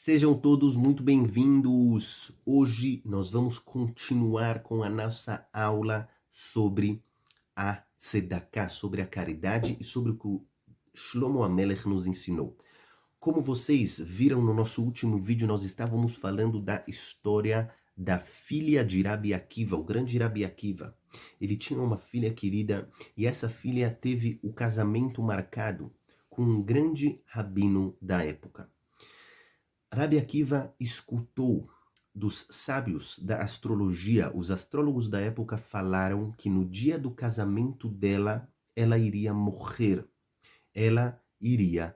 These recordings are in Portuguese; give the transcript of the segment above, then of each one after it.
Sejam todos muito bem-vindos. Hoje nós vamos continuar com a nossa aula sobre a Tzedakah, sobre a caridade e sobre o que o Shlomo HaMelech nos ensinou. Como vocês viram no nosso último vídeo, nós estávamos falando da história da filha de Rabi Akiva, o grande Rabi Akiva. Ele tinha uma filha querida e essa filha teve o casamento marcado com um grande rabino da época. Rabi Akiva escutou dos sábios da astrologia. Os astrólogos da época falaram que no dia do casamento dela, ela iria morrer. Ela iria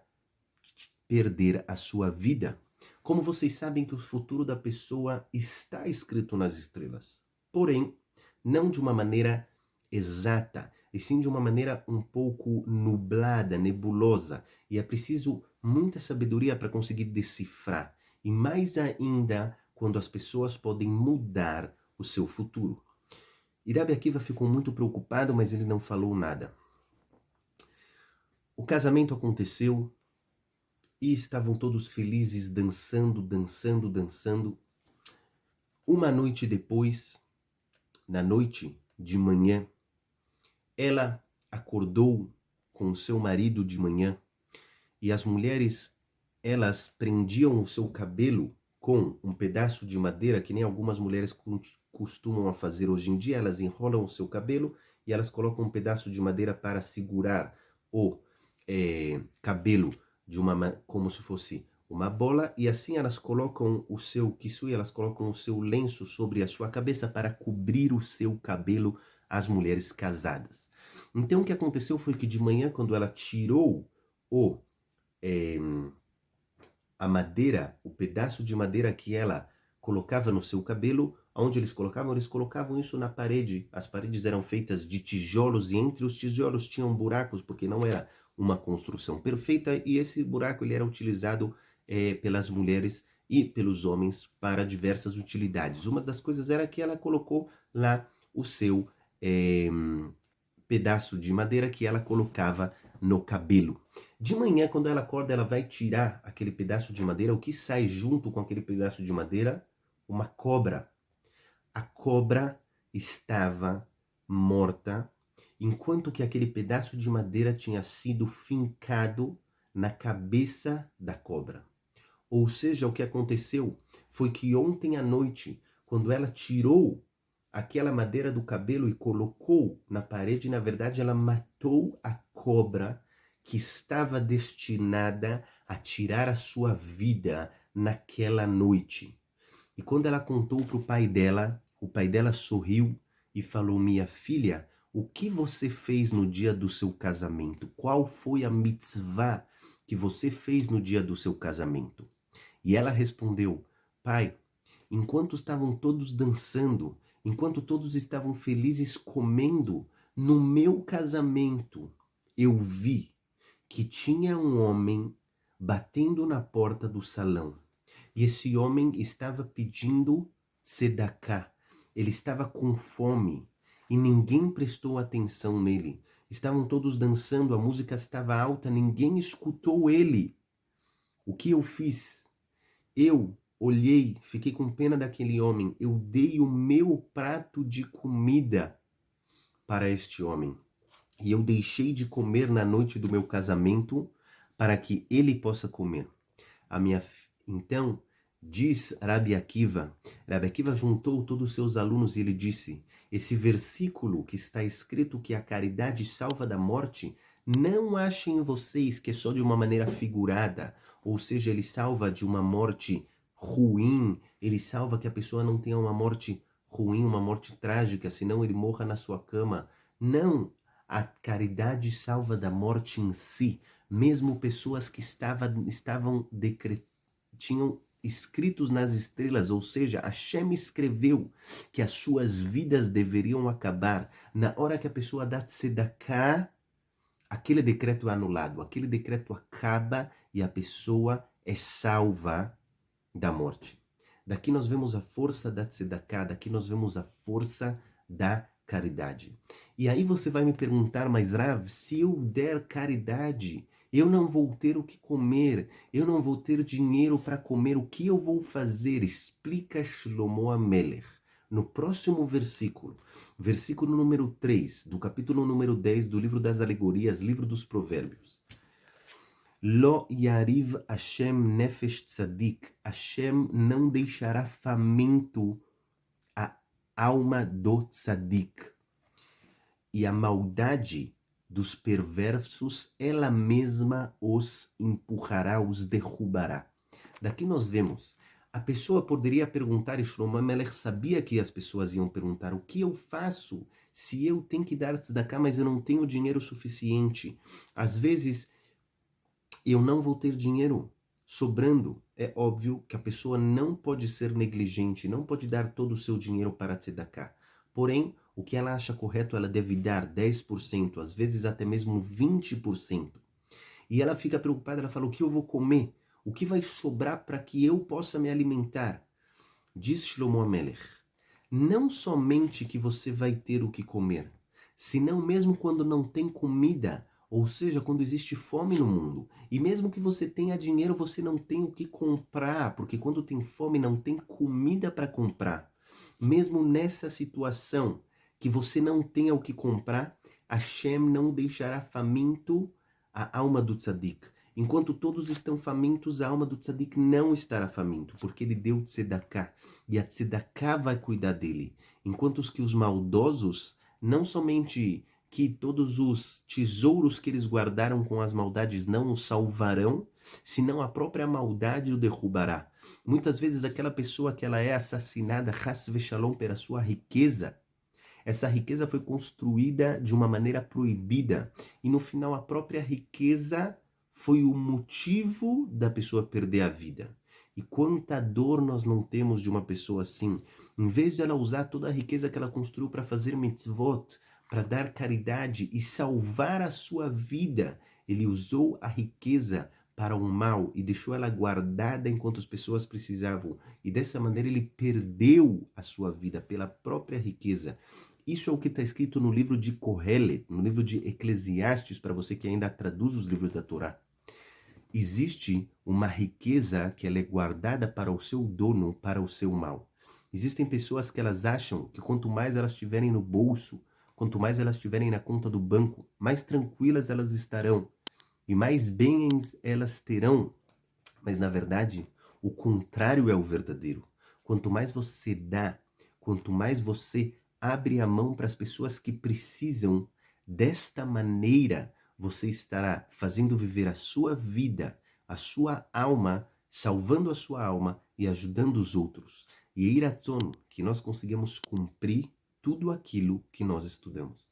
perder a sua vida. Como vocês sabem que o futuro da pessoa está escrito nas estrelas. Porém, não de uma maneira exata, e sim de uma maneira um pouco nublada, nebulosa. E é preciso muita sabedoria para conseguir decifrar. E mais ainda quando as pessoas podem mudar o seu futuro. E Rabi Akiva ficou muito preocupado, mas ele não falou nada. O casamento aconteceu e estavam todos felizes, dançando, dançando, dançando. Uma noite depois, na noite de manhã, ela acordou com o seu marido de manhã e as mulheres, elas prendiam o seu cabelo com um pedaço de madeira, que nem algumas mulheres costumam a fazer hoje em dia. Elas enrolam o seu cabelo e elas colocam um pedaço de madeira para segurar o cabelo de como se fosse uma bola, e assim elas colocam o seu kissui, elas colocam o seu lenço sobre a sua cabeça para cobrir o seu cabelo, as mulheres casadas. Então o que aconteceu foi que de manhã, quando ela tirou a madeira, o pedaço de madeira que ela colocava no seu cabelo, onde eles colocavam isso na parede. As paredes eram feitas de tijolos e entre os tijolos tinham buracos, porque não era uma construção perfeita, e esse buraco ele era utilizado pelas mulheres e pelos homens para diversas utilidades. Uma das coisas era que ela colocou lá o seu pedaço de madeira que ela colocava no cabelo. De manhã, quando ela acorda, ela vai tirar aquele pedaço de madeira. O que sai junto com aquele pedaço de madeira? Uma cobra. A cobra estava morta, enquanto que aquele pedaço de madeira tinha sido fincado na cabeça da cobra. Ou seja, o que aconteceu foi que ontem à noite, quando ela tirou aquela madeira do cabelo e colocou na parede, na verdade ela matou a cobra que estava destinada a tirar a sua vida naquela noite. E quando ela contou para o pai dela sorriu e falou: minha filha, o que você fez no dia do seu casamento? Qual foi a mitzvah que você fez no dia do seu casamento? E ela respondeu: pai, enquanto estavam todos dançando, enquanto todos estavam felizes comendo, no meu casamento, eu vi que tinha um homem batendo na porta do salão. E esse homem estava pedindo tzedakah. Ele estava com fome e ninguém prestou atenção nele. Estavam todos dançando, a música estava alta, ninguém escutou ele. O que eu fiz? Eu olhei, fiquei com pena daquele homem. Eu dei o meu prato de comida para este homem. E eu deixei de comer na noite do meu casamento para que ele possa comer. Então, diz Rabi Akiva juntou todos os seus alunos e ele disse: esse versículo que está escrito que a caridade salva da morte, não achem vocês que é só de uma maneira figurada, ou seja, ele salva de uma morte ruim, ele salva que a pessoa não tenha uma morte ruim, uma morte trágica, senão ele morra na sua cama. Não, a caridade salva da morte em si. Mesmo pessoas que tinham escritos nas estrelas, ou seja, Hashem escreveu que as suas vidas deveriam acabar. Na hora que a pessoa dá tzedakah, aquele decreto é anulado, aquele decreto acaba e a pessoa é salva da morte. Daqui nós vemos a força da tzedakah, daqui nós vemos a força da caridade. E aí você vai me perguntar: mas Rav, se eu der caridade Eu não vou ter o que comer, eu não vou ter dinheiro para comer, o que eu vou fazer? Explica Shlomo Amelech. No próximo versículo, versículo número 3, do capítulo número 10 do livro das alegorias, livro dos provérbios. Lo yariv Hashem nefesh tzadik. Hashem não deixará faminto a alma do tzadik. E a maldade dos perversos, ela mesma os empurrará, os derrubará. Daqui nós vemos, a pessoa poderia perguntar, e Shlomo Amelech sabia que as pessoas iam perguntar, o que eu faço se eu tenho que dar tzedakah, mas eu não tenho dinheiro suficiente? Às vezes, eu não vou ter dinheiro sobrando. É óbvio que a pessoa não pode ser negligente, não pode dar todo o seu dinheiro para tzedakah. Porém, o que ela acha correto, ela deve dar 10%, às vezes até mesmo 20%. E ela fica preocupada, ela fala, o que eu vou comer? O que vai sobrar para que eu possa me alimentar? Diz Shlomo Amelech, não somente que você vai ter o que comer, senão mesmo quando não tem comida, ou seja, quando existe fome no mundo. E mesmo que você tenha dinheiro, você não tem o que comprar, porque quando tem fome não tem comida para comprar. Mesmo nessa situação, que você não tenha o que comprar, Hashem não deixará faminto a alma do tzadik. Enquanto todos estão famintos, a alma do tzadik não estará faminto, porque ele deu tzedakah, e a tzedakah vai cuidar dele. Enquanto que os maldosos, não somente que todos os tesouros que eles guardaram com as maldades não os salvarão, senão a própria maldade o derrubará. Muitas vezes aquela pessoa que ela é assassinada, chas v'shalom, pela sua riqueza, essa riqueza foi construída de uma maneira proibida. E no final a própria riqueza foi o motivo da pessoa perder a vida. E quanta dor nós não temos de uma pessoa assim. Em vez de ela usar toda a riqueza que ela construiu para fazer mitzvot, para dar caridade e salvar a sua vida, ele usou a riqueza para o mal e deixou ela guardada enquanto as pessoas precisavam. E dessa maneira ele perdeu a sua vida pela própria riqueza. Isso é o que está escrito no livro de Kohelet, no livro de Eclesiastes, para você que ainda traduz os livros da Torá. Existe uma riqueza que ela é guardada para o seu dono, para o seu mal. Existem pessoas que elas acham que quanto mais elas tiverem no bolso, quanto mais elas tiverem na conta do banco, mais tranquilas elas estarão e mais bens elas terão. Mas na verdade, o contrário é o verdadeiro. Quanto mais você dá, quanto mais você abre a mão para as pessoas que precisam, desta maneira você estará fazendo viver a sua vida, a sua alma, salvando a sua alma e ajudando os outros. E Yiratzon, que nós conseguimos cumprir tudo aquilo que nós estudamos.